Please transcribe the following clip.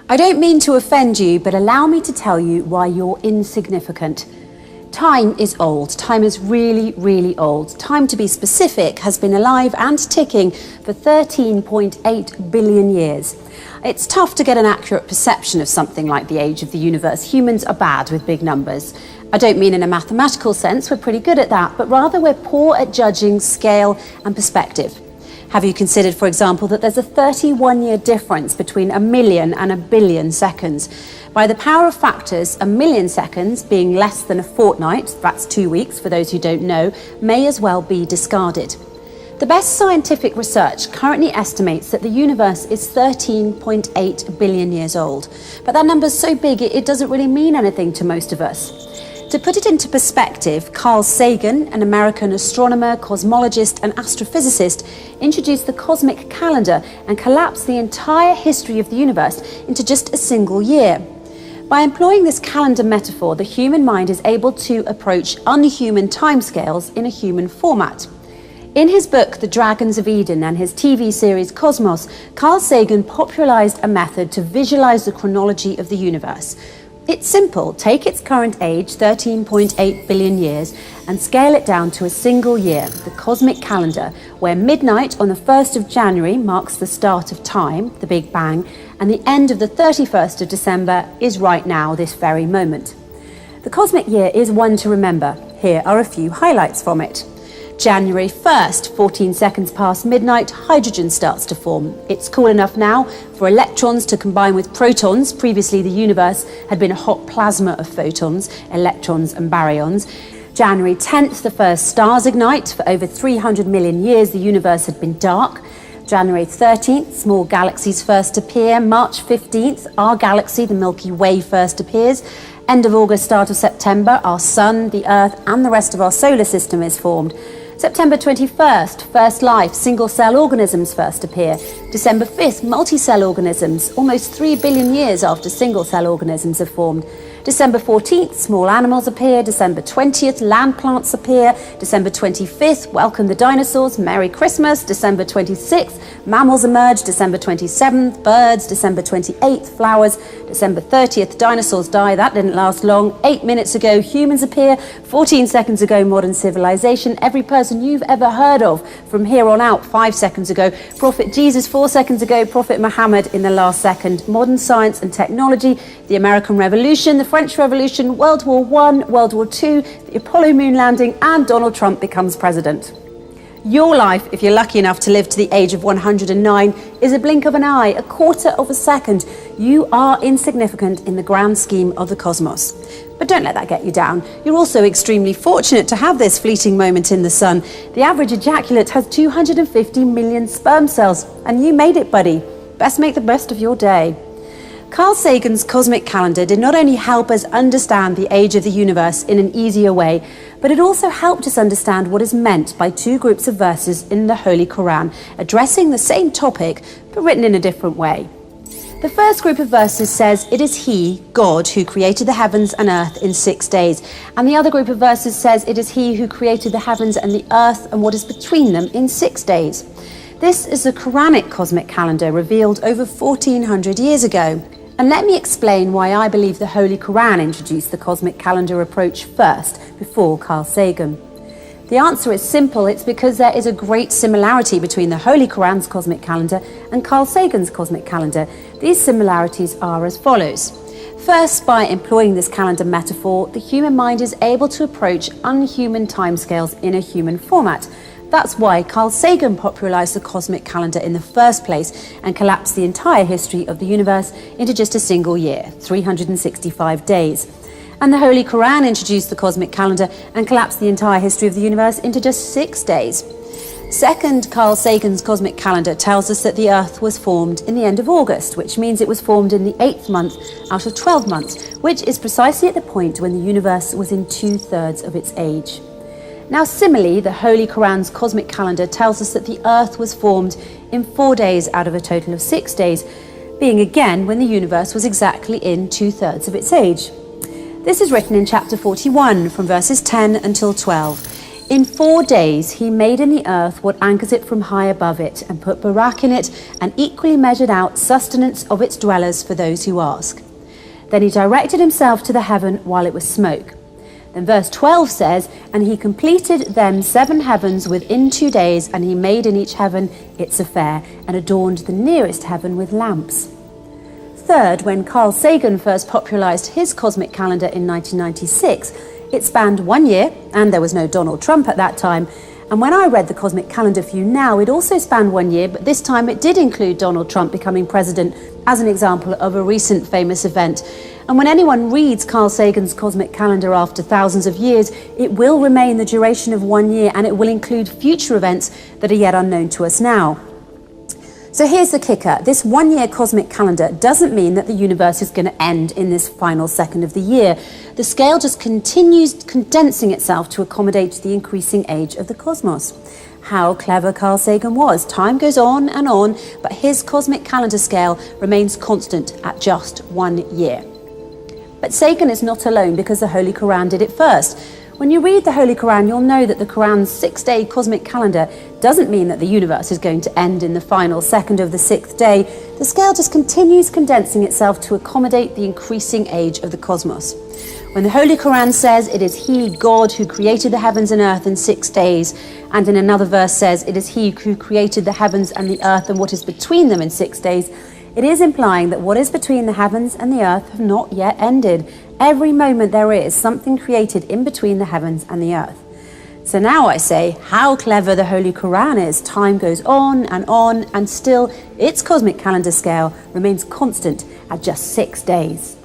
I don't mean to offend you, but allow me to tell you why you're insignificant. Time is old. Time is really, really old. Time, to be specific, has been alive and ticking for 13.8 billion years. It's tough to get an accurate perception of something like the age of the universe. Humans are bad with big numbers. I don't mean in a mathematical sense, we're pretty good at that, but rather we're poor at judging scale and perspective. Have you considered, for example, that there's a 31-year difference between a million and a billion seconds? By the power of factors, a million seconds, being less than a fortnight, that's 2 weeks for those who don't know, may as well be discarded. The best scientific research currently estimates that the universe is 13.8 billion years old. But that number's so big it doesn't really mean anything to most of us. To put it into perspective, Carl Sagan, an American astronomer, cosmologist and astrophysicist, introduced the cosmic calendar and collapsed the entire history of the universe into just a single year. By employing this calendar metaphor, the human mind is able to approach unhuman timescales in a human format. In his book, The Dragons of Eden, and his TV series Cosmos, Carl Sagan popularized a method to visualize the chronology of the universe. It's simple. Take its current age, 13.8 billion years, and scale it down to a single year, the cosmic calendar, where midnight on the 1st of January marks the start of time, the Big Bang, and the end of the 31st of December is right now, this very moment. The cosmic year is one to remember. Here are a few highlights from it. January 1st, 14 seconds past midnight, hydrogen starts to form. It's cool enough now for electrons to combine with protons. Previously, the universe had been a hot plasma of photons, electrons and baryons. January 10th, the first stars ignite. For over 300 million years, the universe had been dark. January 13th, small galaxies first appear. March 15th, our galaxy, the Milky Way, first appears. End of August, start of September, our sun, the Earth, and the rest of our solar system is formed. September 21st, first life, single-cell organisms first appear. December 5th, multi-cell organisms, almost 3 billion years after single-cell organisms have formed. December 14th, small animals appear. December 20th, land plants appear. December 25th, welcome the dinosaurs, Merry Christmas. December 26th, mammals emerge. December 27th, birds. December 28th, flowers. December 30th, dinosaurs die. That didn't last long. 8 minutes ago, humans appear. 14 seconds ago, modern civilization. Every person you've ever heard of from here on out. 5 seconds ago, Prophet Jesus. 4 seconds ago, Prophet Muhammad in the last second. Modern science and technology, the American Revolution, the French Revolution, World War I, World War II, the Apollo moon landing, and Donald Trump becomes president. Your life, if you're lucky enough to live to the age of 109, is a blink of an eye, a quarter of a second. You are insignificant in the grand scheme of the cosmos. But don't let that get you down. You're also extremely fortunate to have this fleeting moment in the sun. The average ejaculate has 250 million sperm cells, and you made it, buddy. Best make the best of your day. Carl Sagan's cosmic calendar did not only help us understand the age of the universe in an easier way, but it also helped us understand what is meant by two groups of verses in the Holy Quran, addressing the same topic, but written in a different way. The first group of verses says, "It is He, God, who created the heavens and earth in 6 days." And the other group of verses says, "It is He who created the heavens and the earth and what is between them in 6 days." This is the Quranic cosmic calendar revealed over 1400 years ago. And let me explain why I believe the Holy Quran introduced the cosmic calendar approach first, before Carl Sagan. The answer is simple. It's because there is a great similarity between the Holy Quran's cosmic calendar and Carl Sagan's cosmic calendar. These similarities are as follows. First, by employing this calendar metaphor, the human mind is able to approach unhuman timescales in a human format. That's why Carl Sagan popularized the cosmic calendar in the first place and collapsed the entire history of the universe into just a single year, 365 days. And the Holy Quran introduced the cosmic calendar and collapsed the entire history of the universe into just 6 days. Second, Carl Sagan's cosmic calendar tells us that the Earth was formed in the end of August, which means it was formed in the 8th month out of 12 months, which is precisely at the point when the universe was in 2/3 of its age. Now, similarly, the Holy Quran's cosmic calendar tells us that the Earth was formed in 4 days out of a total of 6 days, being again when the universe was exactly in 2/3 of its age. This is written in chapter 41, from verses 10 until 12. In 4 days he made in the earth what anchors it from high above it, and put barak in it, and equally measured out sustenance of its dwellers for those who ask. Then he directed himself to the heaven while it was smoke. Then verse 12 says, and he completed then 7 heavens within 2 days, and he made in each heaven its affair, and adorned the nearest heaven with lamps. Third, when Carl Sagan first popularized his cosmic calendar in 1996, it spanned 1 year, and there was no Donald Trump at that time. And when I read the cosmic calendar for you now, it also spanned 1 year, but this time it did include Donald Trump becoming president as an example of a recent famous event. And when anyone reads Carl Sagan's cosmic calendar after thousands of years, it will remain the duration of 1 year, and it will include future events that are yet unknown to us now. So here's the kicker. This 1 year cosmic calendar doesn't mean that the universe is going to end in this final second of the year. The scale just continues condensing itself to accommodate the increasing age of the cosmos. How clever Carl Sagan was. Time goes on, but his cosmic calendar scale remains constant at just 1 year. But Sagan is not alone, because the Holy Quran did it first. When you read the Holy Quran, you'll know that the Quran's 6-day cosmic calendar doesn't mean that the universe is going to end in the final second of the 6th day. The scale just continues condensing itself to accommodate the increasing age of the cosmos. When the Holy Quran says it is He, God, who created the heavens and earth in 6 days, and in another verse says it is He who created the heavens and the earth and what is between them in 6 days, it is implying that what is between the heavens and the earth have not yet ended. Every moment there is something created in between the heavens and the earth. So now I say, how clever the Holy Quran is. Time goes on, and still its cosmic calendar scale remains constant at just 6 days.